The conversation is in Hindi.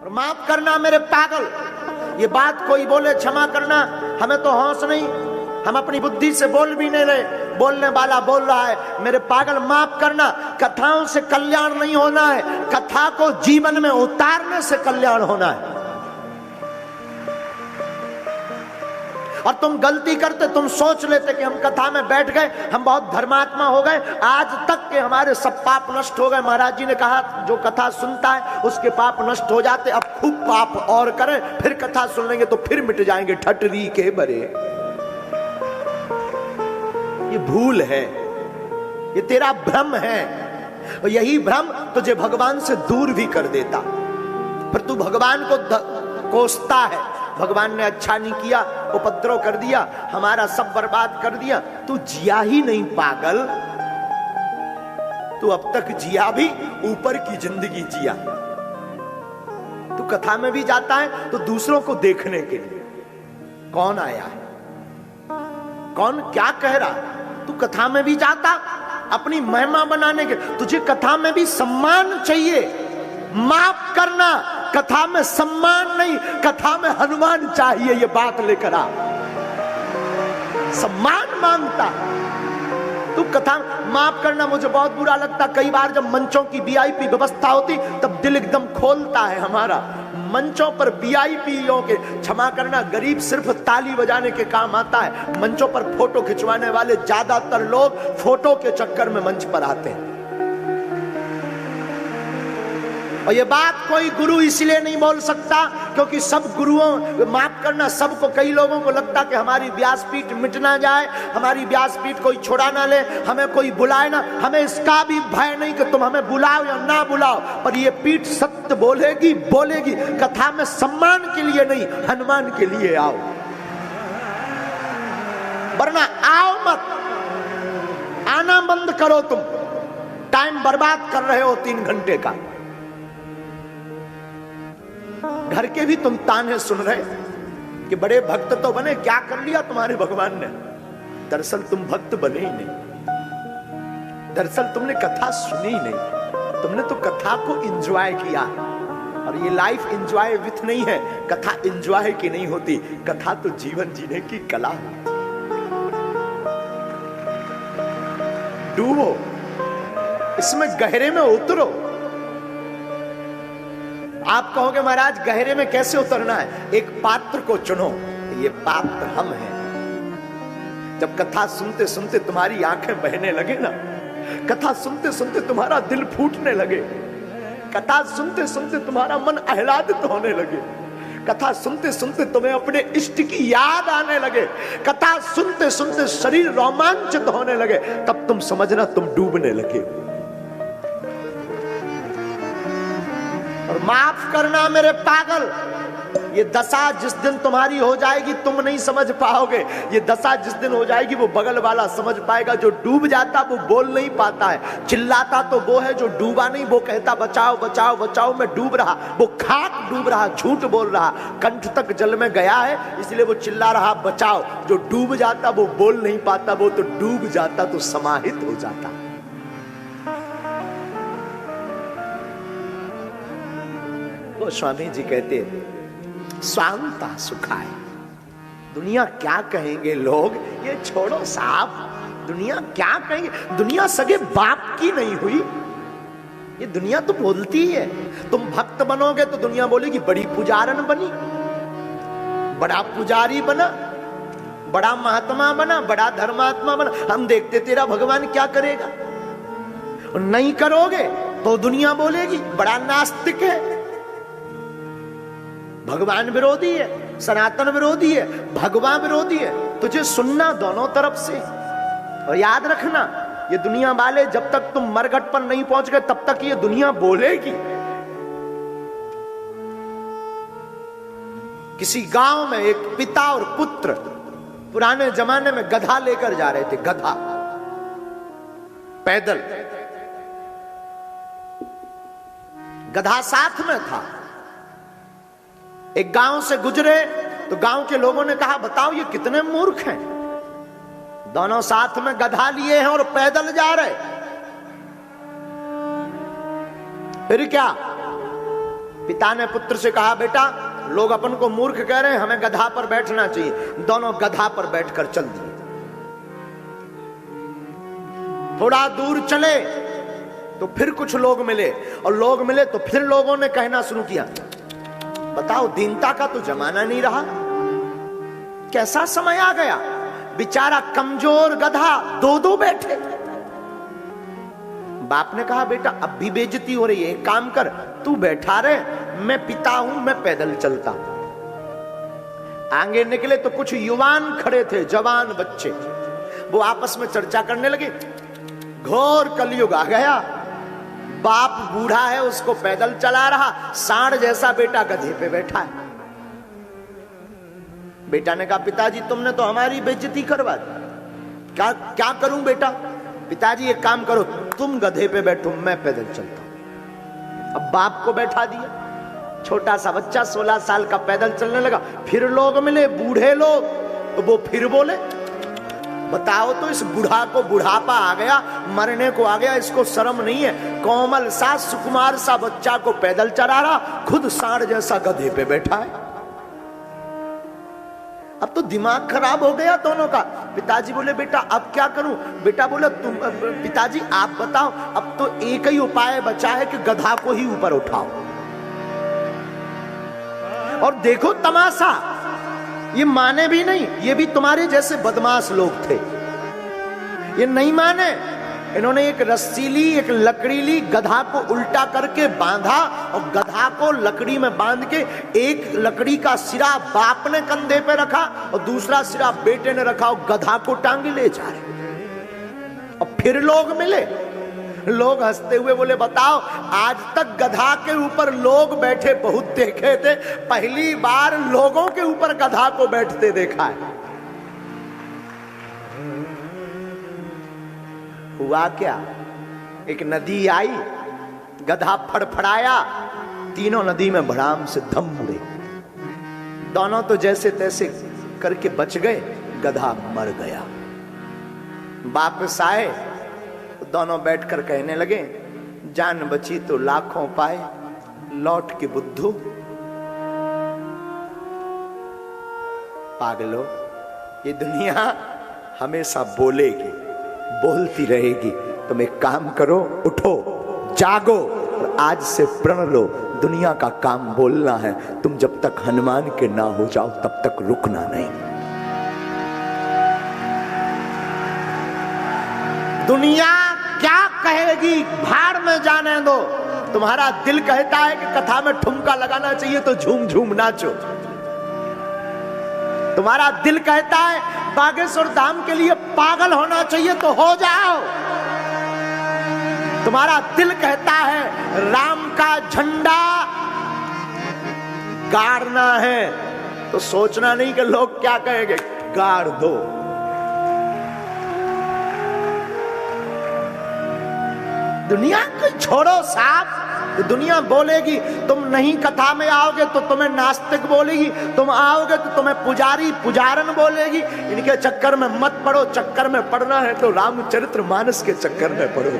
और माफ करना मेरे पागल, ये बात कोई बोले क्षमा करना, हमें तो होश नहीं, हम अपनी बुद्धि से बोल भी नहीं रहे, बोलने वाला बोल रहा है मेरे पागल माफ करना। कथाओं से कल्याण नहीं होना है, कथा को जीवन में उतारने से कल्याण होना है। और तुम गलती करते, तुम सोच लेते कि हम कथा में बैठ गए, हम बहुत धर्मात्मा हो गए, आज तक के हमारे सब पाप नष्ट हो गए। महाराज जी ने कहा जो कथा सुनता है उसके पाप नष्ट हो जाते, अब खूब पाप और करें, फिर कथा सुन लेंगे तो फिर मिट जाएंगे ठटरी के बरे। ये भूल है, ये तेरा भ्रम है, और यही भ्रम तुझे भगवान से दूर भी कर देता। पर तू भगवान को कोसता है, भगवान ने अच्छा नहीं किया, उपद्रव कर दिया, हमारा सब बर्बाद कर दिया। तू जिया ही नहीं पागल, तू अब तक जिया भी ऊपर की जिंदगी जिया। तू कथा में भी जाता है तो दूसरों को देखने के लिए, कौन आया है, कौन क्या कह रहा। तू कथा में भी जाता अपनी महिमा बनाने के, तुझे कथा में भी सम्मान चाहिए। माफ करना, कथा में सम्मान नहीं, कथा में हनुमान चाहिए, ये बात लेकर आ। सम्मान मांगता तू कथा। माफ करना, मुझे बहुत बुरा लगता कई बार जब मंचों की वीआईपी व्यवस्था होती तब दिल एकदम खोलता है हमारा। मंचों पर वीआईपीओ के, क्षमा करना, गरीब सिर्फ ताली बजाने के काम आता है। मंचों पर फोटो खिंचवाने वाले ज्यादातर लोग फोटो के चक्कर में मंच पर आते हैं। और ये बात कोई गुरु इसलिए नहीं बोल सकता क्योंकि सब गुरुओं, माफ करना, सबको, कई लोगों को लगता कि हमारी व्यासपीठ मिट ना जाए, हमारी व्यासपीठ कोई छुड़ा ना ले, हमें कोई बुलाए ना। हमें इसका भी भय नहीं कि तुम हमें बुलाओ या ना बुलाओ, पर ये पीठ सत्य बोलेगी, बोलेगी। कथा में सम्मान के लिए नहीं, हनुमान के लिए आओ, वरना आओ मत। आना बंद करो, तुम टाइम बर्बाद कर रहे हो 3 घंटे का। घर के भी तुम ताने सुन रहे कि बड़े भक्त तो बने, क्या कर लिया तुम्हारे भगवान ने। दरअसल तुम भक्त बने ही नहीं, दरअसल तुमने कथा सुनी ही नहीं, तुमने तो कथा को एंजॉय किया। और ये लाइफ एंजॉय विथ नहीं है, कथा एंजॉय की नहीं होती, कथा तो जीवन जीने की कला होती। डूबो इसमें, गहरे में उतरो। आप कहोगे महाराज गहरे में कैसे उतरना है? एक पात्र को चुनो, ये पात्र हम हैं। जब कथा सुनते सुनते तुम्हारी आंखें बहने लगे ना, कथा सुनते सुनते तुम्हारा दिल फूटने लगे, कथा सुनते सुनते तुम्हारा मन आह्लादित होने लगे, कथा सुनते सुनते तुम्हें अपने इष्ट की याद आने लगे, कथा सुनते सुनते शरीर रोमांचित होने लगे, तब तुम समझना तुम डूबने लगे। और माफ करना मेरे पागल, ये दशा जिस दिन तुम्हारी हो जाएगी तुम नहीं समझ पाओगे। ये दशा जिस दिन हो जाएगी वो बगल वाला समझ पाएगा। जो डूब जाता वो बोल नहीं पाता है, चिल्लाता तो वो है, जो डूबा नहीं वो कहता बचाओ बचाओ बचाओ मैं डूब रहा। वो खाक डूब रहा, झूठ बोल रहा, कंठ तक जल में गया है इसलिए वो चिल्ला रहा बचाओ। जो डूब जाता वो बोल नहीं पाता, वो तो डूब जाता तो समाहित हो जाता। स्वामी जी कहते स्वांता सुखाए। दुनिया क्या कहेंगे लोग, ये छोड़ो साहब, दुनिया क्या कहेंगे। दुनिया सगे बाप की नहीं हुई, ये दुनिया तो बोलती है। तुम भक्त बनोगे तो दुनिया बोलेगी बड़ी पुजारन बनी, बड़ा पुजारी बना, बड़ा महात्मा बना, बड़ा धर्मात्मा बना। हम देखते तेरा भगवान क्या करेगा। और नहीं करोगे तो दुनिया बोलेगी बड़ा नास्तिक है, भगवान विरोधी है, सनातन विरोधी है, भगवान विरोधी है। तुझे सुनना दोनों तरफ से। और याद रखना ये दुनिया वाले जब तक तुम मरघट पर नहीं पहुंच गए तब तक ये दुनिया बोलेगी। किसी गांव में एक पिता और पुत्र पुराने जमाने में गधा लेकर जा रहे थे, गधा पैदल, गधा साथ में था। एक गांव से गुजरे तो गांव के लोगों ने कहा बताओ ये कितने मूर्ख हैं, दोनों साथ में गधा लिए हैं और पैदल जा रहे। फिर क्या, पिता ने पुत्र से कहा, बेटा लोग अपन को मूर्ख कह रहे हैं, हमें गधा पर बैठना चाहिए। दोनों गधा पर बैठकर चल दिए। थोड़ा दूर चले तो फिर कुछ लोग मिले, और लोग मिले तो फिर लोगों ने कहना शुरू किया, बताओ दीनता का तो जमाना नहीं रहा, कैसा समय आ गया, बेचारा कमजोर गधा दो दो बैठे। बाप ने कहा, बेटा अब भी बेइज्जती हो रही है, एक काम कर, तू बैठा रहे, मैं पिता हूं, मैं पैदल चलता। आगे निकले तो कुछ युवान खड़े थे, जवान बच्चे, वो आपस में चर्चा करने लगे, घोर कलयुग आ गया, बाप बूढ़ा है, उसको पैदल चला रहा, सांड जैसा बेटा गधे पे बैठा है। बेटा ने कहा, पिताजी तुमने तो हमारी बेइज्जती करवा दी, क्या करूं बेटा? पिताजी एक काम करो, तुम गधे पे बैठो, मैं पैदल चलता हूं। अब बाप को बैठा दिया, छोटा सा बच्चा 16 साल का पैदल चलने लगा। फिर लोग मिले, बूढ़े लोग, तो वो फिर बोले, बताओ तो इस बूढ़ा को बुढ़ापा आ गया, मरने को आ गया, इसको शर्म नहीं है, कोमल सा सुकुमार सा बच्चा को पैदल चला रहा, खुद सांड जैसा गधे पे बैठा है। अब तो दिमाग खराब हो गया दोनों का। पिताजी बोले, बेटा अब क्या करूं? बेटा बोले, तुम पिताजी आप बताओ, अब तो एक ही उपाय बचा है कि गधा को ही ऊपर उठाओ। और देखो तमाशा, ये माने भी नहीं, ये भी तुम्हारे जैसे बदमाश लोग थे, ये नहीं माने। इन्होंने एक रस्सी ली, एक लकड़ी ली, गधा को उल्टा करके बांधा, और गधा को लकड़ी में बांध के एक लकड़ी का सिरा बाप ने कंधे पे रखा और दूसरा सिरा बेटे ने रखा, और गधा को टांगे ले जा रहे। और फिर लोग मिले, लोग हंसते हुए बोले, बताओ आज तक गधा के ऊपर लोग बैठे बहुत देखे थे, पहली बार लोगों के ऊपर गधा को बैठते देखा है। हुआ क्या, एक नदी आई, गधा फड़फड़ाया, तीनों नदी में भड़ाम से धम मुड़े, दोनों तो जैसे तैसे करके बच गए, गधा मर गया। वापस आए, दोनों बैठकर कहने लगे, जान बची तो लाखों पाए, लौट के बुद्धू। पागलो, ये दुनिया हमेशा बोलेगी, बोलती रहेगी। तुम एक काम करो, उठो, जागो, और आज से प्रण लो, दुनिया का काम बोलना है। तुम जब तक हनुमान के ना हो जाओ तब तक रुकना नहीं। दुनिया क्या कहेगी, भाड़ में जाने दो। तुम्हारा दिल कहता है कि कथा में ठुमका लगाना चाहिए तो झूम झूम नाचो। तुम्हारा दिल कहता है बागेश्वर धाम के लिए पागल होना चाहिए तो हो जाओ। तुम्हारा दिल कहता है राम का झंडा गाड़ना है तो सोचना नहीं कि लोग क्या कहेंगे, गाड़ दो। दुनिया को छोड़ो साहब, दुनिया बोलेगी तुम नहीं कथा में आओगे तो तुम्हें नास्तिक बोलेगी, तुम आओगे तो तुम्हें पुजारी पुजारन बोलेगी। इनके चक्कर में मत पड़ो, चक्कर में पड़ना है तो रामचरितमानस के चक्कर में पड़ो।